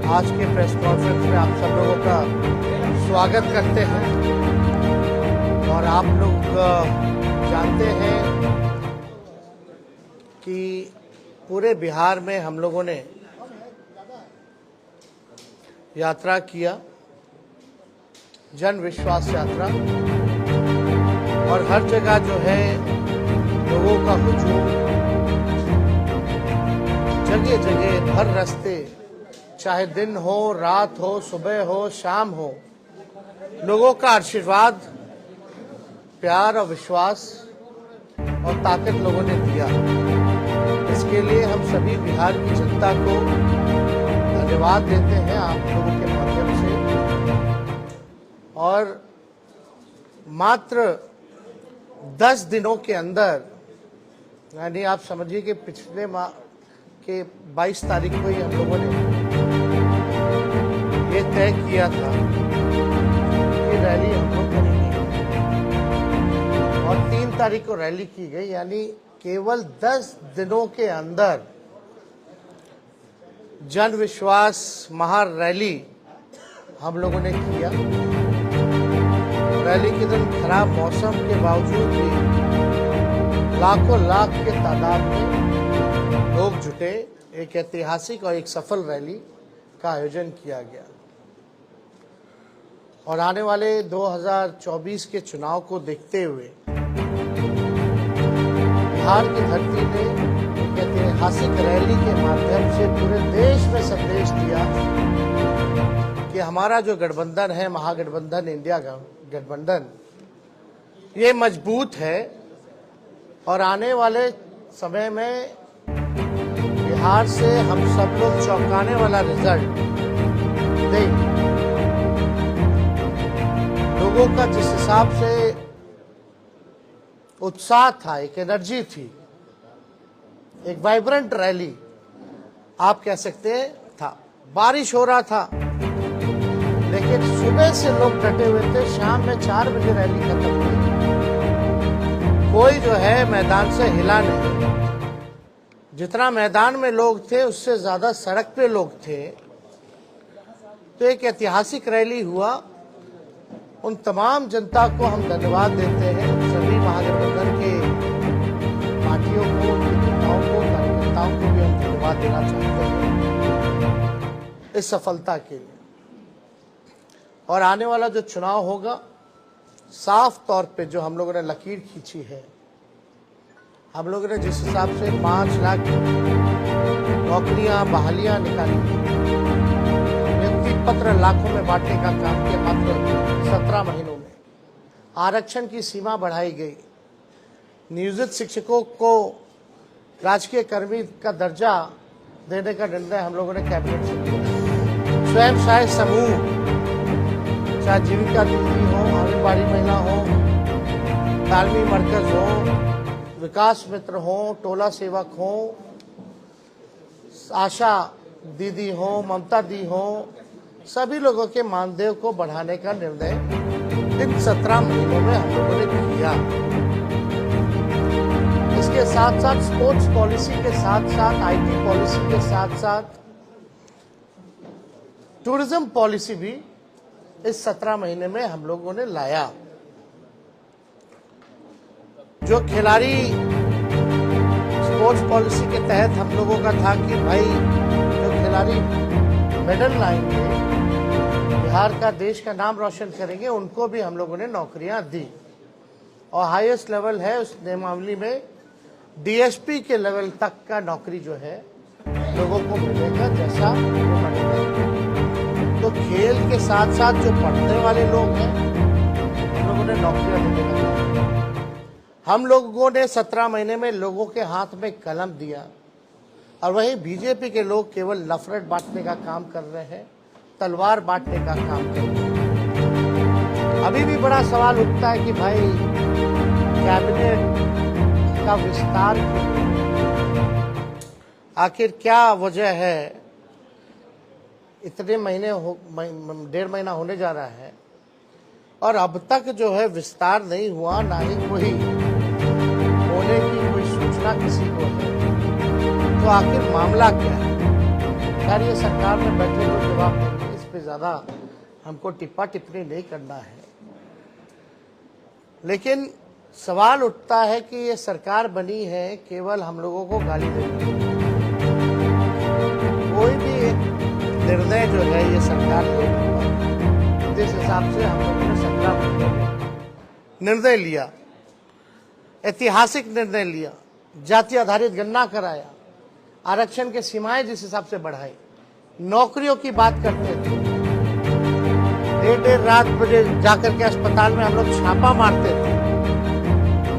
आज के press conference में आप सब लोगों का स्वागत करते हैं। और आप लोग जानते हैं कि पूरे बिहार में हम लोगों ने यात्रा किया, जन विश्वास यात्रा, और हर जगह जो है लोगों का हुजूम, जगह जगह भर रास्ते, चाहे दिन हो, रात हो, सुबह हो, शाम हो, लोगों का आशीर्वाद, प्यार और विश्वास और ताकत लोगों ने दिया। इसके लिए हम सभी बिहार की जनता को धन्यवाद देते हैं आप लोगों के माध्यम से। और मात्र 10 दिनों के अंदर, यानी आप समझिए कि पिछले माह के 22 तारीख को ही हम लोगों ने ये तय किया था कि रैली हम लोग करेंगे, और 3 तारीख को रैली की गई। यानी केवल 10 दिनों के अंदर जन विश्वास महारैली हम लोगों ने किया। रैली के दिन खराब मौसम के बावजूद भी लाखों लाख के तादाद में लोग जुटे। एक ऐतिहासिक और एक सफल रैली का आयोजन किया गया। और आने वाले 2024 के चुनाव को देखते हुए बिहार की धरती ने एक ऐतिहासिक रैली के माध्यम से पूरे देश में संदेश दिया कि हमारा जो गठबंधन है, महागठबंधन, इंडिया गठबंधन, ये मजबूत है और आने वाले समय में बिहार से हम सब लोग चौंकाने वाला रिजल्ट देंगे। लोगों का जिस हिसाब से उत्साह था, एक एनर्जी थी, एक वाइब्रेंट रैली आप कह सकते हैं था। बारिश हो रहा था लेकिन सुबह से लोग डटे हुए थे, शाम में 4 बजे रैली खत्म हुई। कोई जो है मैदान से हिला नहीं। जितना मैदान में लोग थे उससे ज्यादा सड़क पे लोग थे। तो एक ऐतिहासिक रैली हुआ। उन तमाम जनता को हम धन्यवाद देते हैं, सभी महागठबंधन के पार्टियों को, नेताओं को, कार्यकर्ताओं को भी हम धन्यवाद देना चाहते हैं इस सफलता के लिए। और आने वाला जो चुनाव होगा, साफ तौर पे जो हम लोगों ने लकीर खींची है, हम लोगों ने जिस हिसाब से 5 लाख नौकरियां, बहालियां निकाली, नियुक्ति पत्र लाखों में बांटने का काम किया मात्र 17 महीनों में, आरक्षण की सीमा बढ़ाई गई, नियोजित शिक्षकों को राजकीय कर्मी का दर्जा देने का निर्णय हम लोगों ने कैबिनेट से लिया। स्वयं सहायक समूह, चाहे जीविका दीदी हो, आंगनबाड़ी महिला हो, तालमी मरकज हो, विकास मित्र हो, टोला सेवक हो, आशा दीदी हो, ममता दी हो, सभी लोगों के मानदेय को बढ़ाने का निर्णय इन 17 महीनों में हम लोगों ने किया। इसके साथ साथ स्पोर्ट्स पॉलिसी के साथ साथ, आईटी पॉलिसी के साथ साथ टूरिज्म पॉलिसी भी इस 17 महीने में हम लोगों ने लाया। जो खिलाड़ी, स्पोर्ट्स पॉलिसी के तहत हम लोगों का था कि भाई जो खिलाड़ी मेडल लाएंगे, बिहार का, देश का नाम रोशन करेंगे, उनको भी हम लोगों ने नौकरियां दी। और हाईएस्ट लेवल है उस नियमावली में डीएसपी के लेवल तक का नौकरी जो है लोगों को मिलेगा, जैसा वो बढ़ेगा। तो खेल के साथ साथ जो पढ़ने वाले लोग हैं, हम लोगों ने नौकरियां देने का काम किया। हम लोगों ने 17 महीने में लोगों के हाथ में कलम दिया। और वहीं बीजेपी के लोग केवल नफरत बांटने का काम कर रहे हैं, तलवार बांटने का काम कर रहे हैं। अभी भी बड़ा सवाल उठता है कि भाई कैबिनेट का विस्तार आखिर क्या वजह है। इतने महीने 1.5 महीना होने जा रहा है और अब तक जो है विस्तार नहीं हुआ, ना ही कोई होने की कोई सूचना किसी को है। तो आखिर मामला क्या है? खैर ये सरकार में बैठे लोग जवाब देंगे, इस पे ज्यादा हमको टिप्पणी नहीं करना है। लेकिन सवाल उठता है कि ये सरकार बनी है केवल हम लोगों को गाली देने के लिए। कोई भी एक निर्णय जो है ये सरकार लेगी, जिस हिसाब से हम लोगों ने 17 महीने में निर्णय लिया, ऐतिहासिक निर्णय लिया, जाति आधारित गणना कराया, आरक्षण के सीमाएं जिस हिसाब से बढ़ाई, नौकरियों की बात करते थे, देर रात बजे जाकर के अस्पताल में हम लोग छापा मारते थे।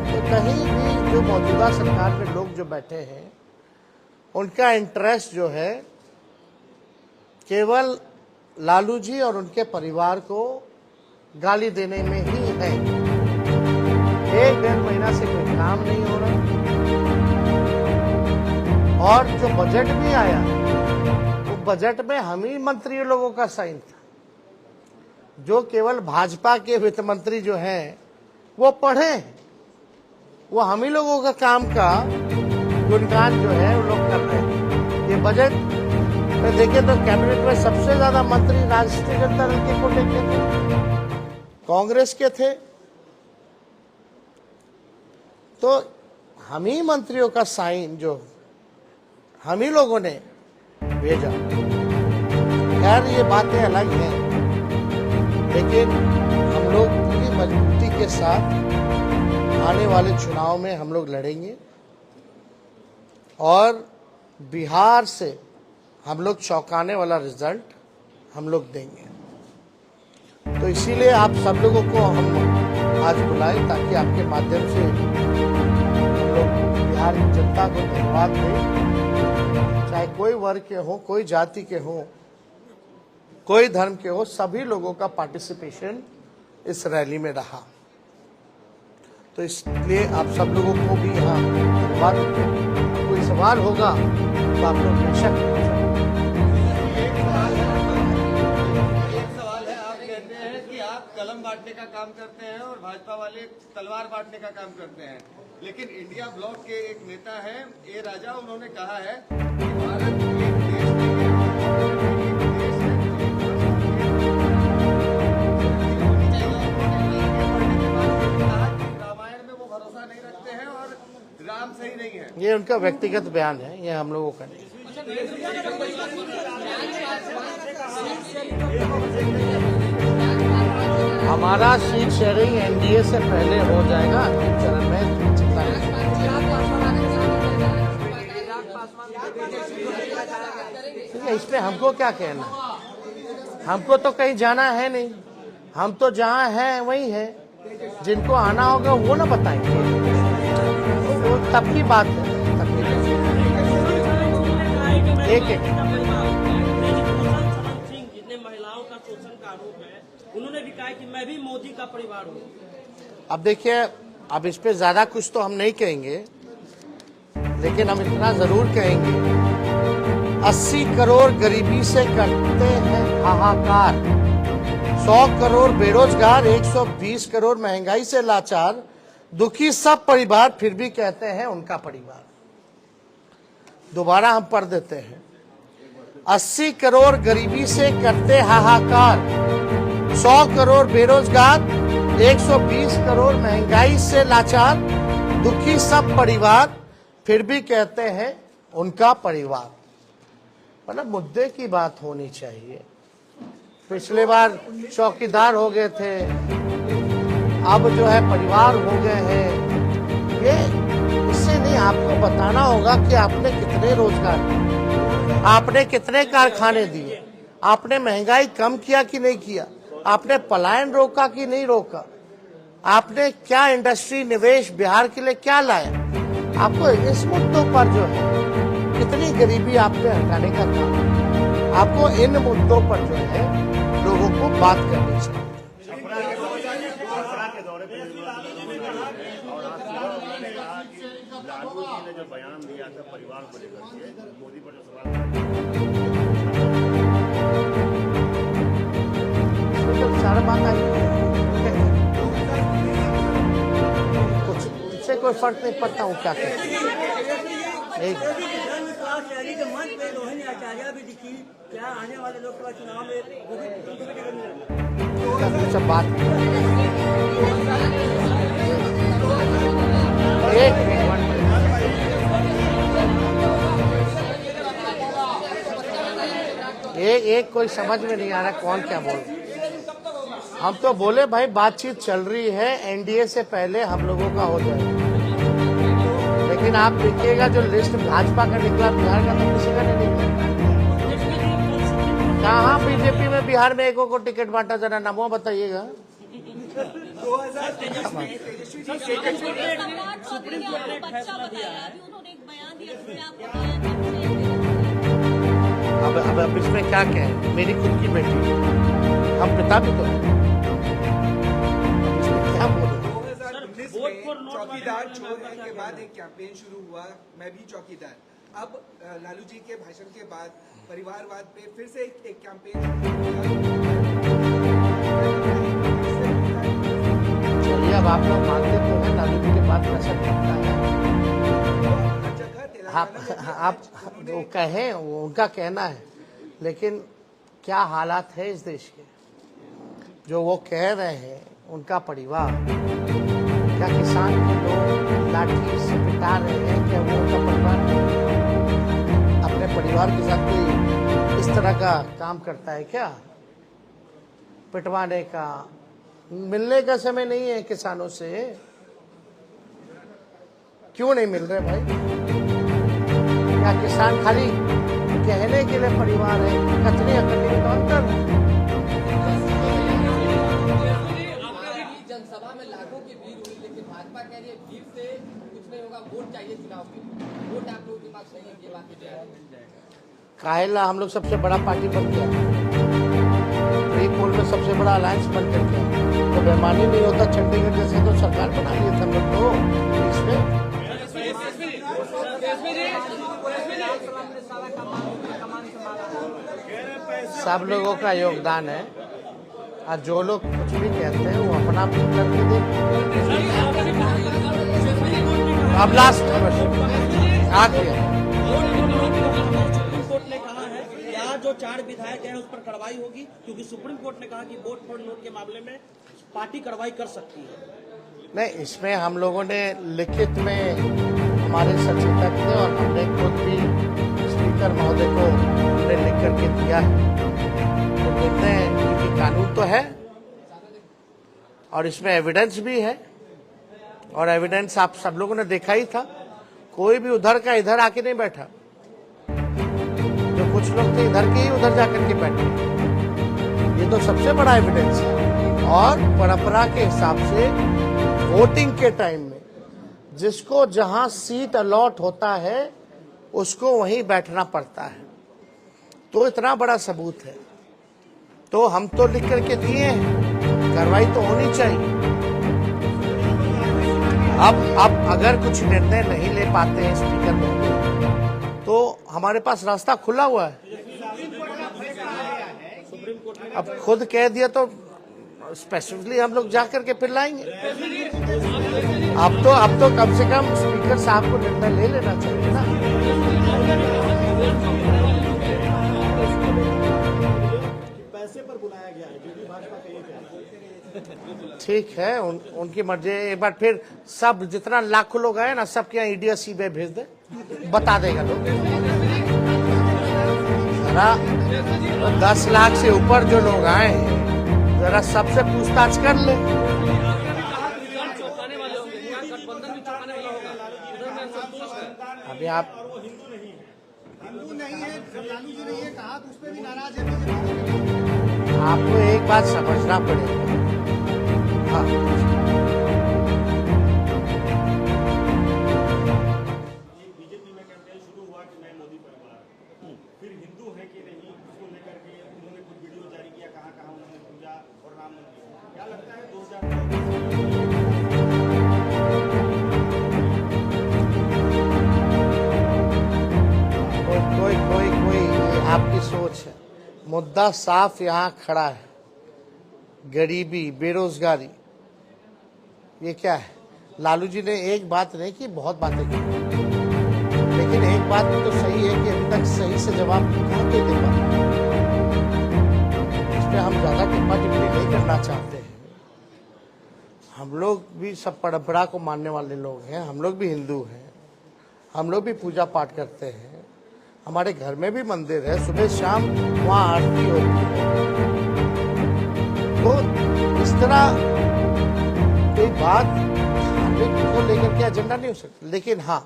तो कहीं भी जो मौजूदा सरकार में लोग जो बैठे हैं उनका इंटरेस्ट जो है केवल लालू जी और उनके परिवार को गाली देने में ही है। 1-1.5 महीना से कोई काम नहीं हो रहा, और जो बजट भी आया वो बजट में हम ही मंत्री लोगों का साइन था। जो केवल भाजपा के वित्त मंत्री जो हैं वो पढ़े हैं, वो हम ही लोगों का काम का गुणगान जो है वो लोग कर रहे हैं। ये बजट में देखें तो कैबिनेट में सबसे ज्यादा मंत्री राष्ट्रीय जनता दल के कोटे के थे, कांग्रेस के थे। तो हम ही मंत्रियों का साइन जो हम ही लोगों ने भेजा। खैर ये बातें अलग हैं, लेकिन हम लोग पूरी मजबूती के साथ आने वाले चुनाव में हम लोग लड़ेंगे और बिहार से हम लोग चौंकाने वाला रिजल्ट हम लोग देंगे। तो इसीलिए आप सब लोगों को हम आज बुलाए ताकि आपके माध्यम से हम लोग बिहार की जनता को धन्यवाद दें। चाहे कोई वर्ग के हो, कोई जाति के हो, कोई धर्म के हो, सभी लोगों का पार्टिसिपेशन इस रैली में रहा। तो इसलिए आप सब लोगों को भी यहाँ धन्यवाद देते हैं। कोई सवाल होगा तो आप लोग बेशक कलम बांटने का काम करते हैं और भाजपा वाले तलवार बांटने का काम करते हैं। लेकिन इंडिया ब्लॉक के एक नेता है ए राजा, उन्होंने कहा है कि भारत एक देश नहीं है। रामायण में वो भरोसा नहीं रखते हैं और राम सही नहीं है। ये उनका व्यक्तिगत बयान है, ये हम लोगों का नहीं। हमारा सीट शेयरिंग एनडीए से पहले हो जाएगा, अंतिम चरण में चिंता नहीं। इसमें हमको क्या कहना, हमको तो कहीं जाना है नहीं, हम तो जहाँ हैं वही है। जिनको आना होगा वो ना बताएंगे, वो तब की बात है। एक उन्होंने भी कहा कि मैं भी मोदी का परिवार हूँ। अब देखिए, अब इस पे ज्यादा कुछ तो हम नहीं कहेंगे, लेकिन हम इतना जरूर कहेंगे 80 करोड़ गरीबी से करते हैं हाहाकार, 100 करोड़ बेरोजगार, 120 करोड़ महंगाई से लाचार, दुखी सब परिवार फिर भी कहते हैं उनका परिवार। दोबारा हम पढ़ देते हैं, 80 करोड़ गरीबी से करते हाहाकार, 100 करोड़ बेरोजगार, 120 करोड़ महंगाई से लाचार, दुखी सब परिवार फिर भी कहते हैं उनका परिवार। मतलब मुद्दे की बात होनी चाहिए। पिछले बार चौकीदार हो गए थे, अब जो है परिवार हो गए हैं। ये इससे नहीं, आपको बताना होगा कि आपने कितने रोजगार दिए, आपने कितने कारखाने दिए, आपने महंगाई कम किया कि नहीं किया, आपने पलायन रोका कि नहीं रोका, आपने क्या इंडस्ट्री निवेश बिहार के लिए क्या लाया। आपको इस मुद्दों पर जो है कितनी गरीबी आपने हटाने का काम, आपको इन मुद्दों पर जो है लोगों को बात करनी चाहिए। जो बयान दिया था परिवार को लेकर के, मोदी पर जो सवाल सारा बात आई, कुछ उससे कोई फर्क नहीं पड़ता हूँ क्या कहते। चुनाव शहरी के मंच पे रोहिणी आचार्य भी दिखी। क्या आने वाले लोकसभा चुनाव में वो भी उनको भी टिकट मिलेगा? सब बात एक एक कोई समझ में नहीं आ रहा कौन क्या बोल। हम तो बोले भाई बातचीत चल रही है, एनडीए से पहले हम लोगों का हो जाए, लेकिन आप देखिएगा जो लिस्ट भाजपा का निकला, बिहार का तो किसी का नहीं निकला। कहाँ बीजेपी में बिहार में एक को टिकट बांटा, जरा नामों बताइएगा। सुप्रीम कोर्ट ने एक फैसला दिया है। अब इसमें क्या कहें, मेरी खुद की बेटी, हम पिता भी तो हैं, इसमें क्या बोलूं। 2019 में चौकीदार छोड़ने के बाद एक कैंपेन शुरू हुआ, मैं भी चौकीदार। अब लालू जी के भाषण के बाद परिवारवाद पे फिर से एक कैंपेन। चलिए अब आप लोग मानते तो हैं लालू जी के बाद कैसा करता है। आप वो कहें, वो उनका कहना है, लेकिन क्या हालात है इस देश के, जो वो कह रहे हैं उनका परिवार, क्या किसान के लोग लाठी से पिटा रहे हैं, क्या वो उनका परिवार अपने परिवार के साथ कोई इस तरह का काम करता है क्या, पिटवाने का? मिलने का समय नहीं है किसानों से, क्यों नहीं मिल रहे भाई? क्या किसान खाली कहने के लिए परिवार है? कचरे अकड़ने में तो अंतर है। जनसभा में लाखों की भीड़ हुई, लेकिन भाजपा कह रही है भीड़ से कुछ नहीं होगा, वोट चाहिए चुनाव में। वोट आप लोगों के पास नहीं है, ये बात मुझे काहेला हम लोग सबसे बड़ा पार्टी बन गया, प्री पोल में सबसे बड़ा अलायंस बन कर गया, तो बेमानी नहीं होता। चंडीगढ़ जैसे तो सरकार बना ली हम लोग तो इसमें। सब लोगों का योगदान है, और जो लोग कुछ भी कहते हैं वो अपना भी करके दे। अब लास्ट आखिर सुप्रीम कोर्ट ने कहा है यहाँ जो 4 विधायक हैं उस पर कार्रवाई होगी, क्योंकि सुप्रीम कोर्ट ने कहा कि वोट फॉर नोट के मामले में पार्टी कार्रवाई कर सकती है। नहीं, इसमें हम लोगों ने लिखित में हमारे सचेतक थे और हमने खुद भी स्पीकर महोदय को हमने लिख करके दिया है। तो कहते हैं कि कानून तो है और इसमें एविडेंस भी है, और एविडेंस आप सब लोगों ने देखा ही था। कोई भी उधर का इधर आके नहीं बैठा, जो कुछ लोग थे इधर के ही उधर जाकर के बैठे। ये तो सबसे बड़ा एविडेंस है। और परंपरा के हिसाब से वोटिंग के टाइम में जिसको जहां सीट अलॉट होता है उसको वहीं बैठना पड़ता है। तो इतना बड़ा सबूत है, तो हम तो लिख करके दिए हैं, कार्रवाई तो होनी चाहिए। अब अगर कुछ निर्णय नहीं ले पाते हैं स्पीकर में, तो हमारे पास रास्ता खुला हुआ है। अब खुद कह दिया तो स्पेसिफिकली हम लोग जाकर के फिर लाएंगे। अब तो कम से कम स्पीकर साहब को निर्णय ले लेना चाहिए ना। पैसे पर बुलाया गया है, जो भी भाजपा का ये ठीक है, उनकी मर्जी। एक बार फिर सब जितना लाखों लोग आए ना, सबके यहाँ ईडी सीबीआई भेज दे, बता देगा लोग। जरा 10 लाख से ऊपर जो लोग आए हैं, जरा सबसे पूछताछ कर ले। अभी आप हिंदू नहीं है, लालू जी ने ये कहा तो उस पर भी नाराज है। आपको एक बात समझना पड़ेगा। हाँ, बीजेपी में कैंपेन शुरू हुआ कि मैं मोदी परिवार, फिर हिंदू है कि नहीं उसको लेकर के उन्होंने कुछ वीडियो जारी किया, कहाँ उन्होंने पूजा और राम मंदिर। क्या लगता है 2024 कोई आपकी सोच है। मुद्दा साफ यहाँ खड़ा है, गरीबी, बेरोजगारी। ये क्या है? लालू जी ने एक बात नहीं की, बहुत बातें की, लेकिन एक बात तो सही है कि अभी तक सही से जवाब कहाँ कोई दे पाता। इस पर हम ज़्यादा टिप्पा टिप्पणी नहीं करना चाहते हैं। हम लोग भी सब परंपरा को मानने वाले लोग हैं, हम लोग भी हिंदू हैं, हम लोग भी पूजा पाठ करते हैं, हमारे घर में भी मंदिर है, सुबह शाम वहाँ आरती होती है। तो इस तरह कोई बात धार्मिक को लेकर के एजेंडा नहीं हो सकता। लेकिन हाँ,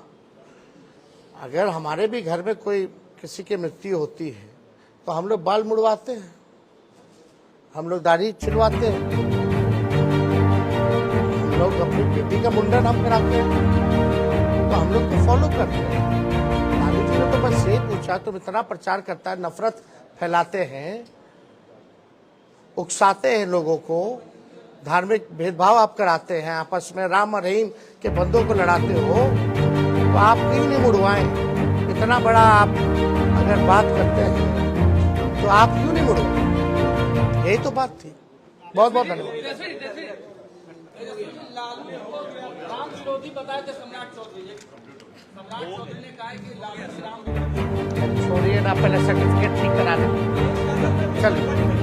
अगर हमारे भी घर में कोई किसी की मृत्यु होती है तो हम लोग बाल मुड़वाते हैं, हम लोग दाढ़ी छिलवाते हैं, हम लोग अपनी बेटी का मुंडन हम कराते हैं, तो हम लोग तो फॉलो करते हैं। लालू जी ने तो बस यही पूछा, तुम इतना प्रचार करता है, नफरत फैलाते हैं, उकसाते हैं लोगों को, धार्मिक भेदभाव आप कराते हैं, आपस में राम और रहीम के बंदों को लड़ाते हो, तो आप क्यों नहीं मुड़वाएं? इतना बड़ा आप अगर बात करते हैं तो आप क्यों नहीं मुड़वाएं? यही तो बात थी। बहुत बहुत धन्यवाद। राम विरोधी बताए थे सम्राट चौधरी। सम्राट चौधरी ने कहा कि लालू श्री राम छोड़िए ना, पहले सर्टिफिकेट ठीक करा लें। चलिए।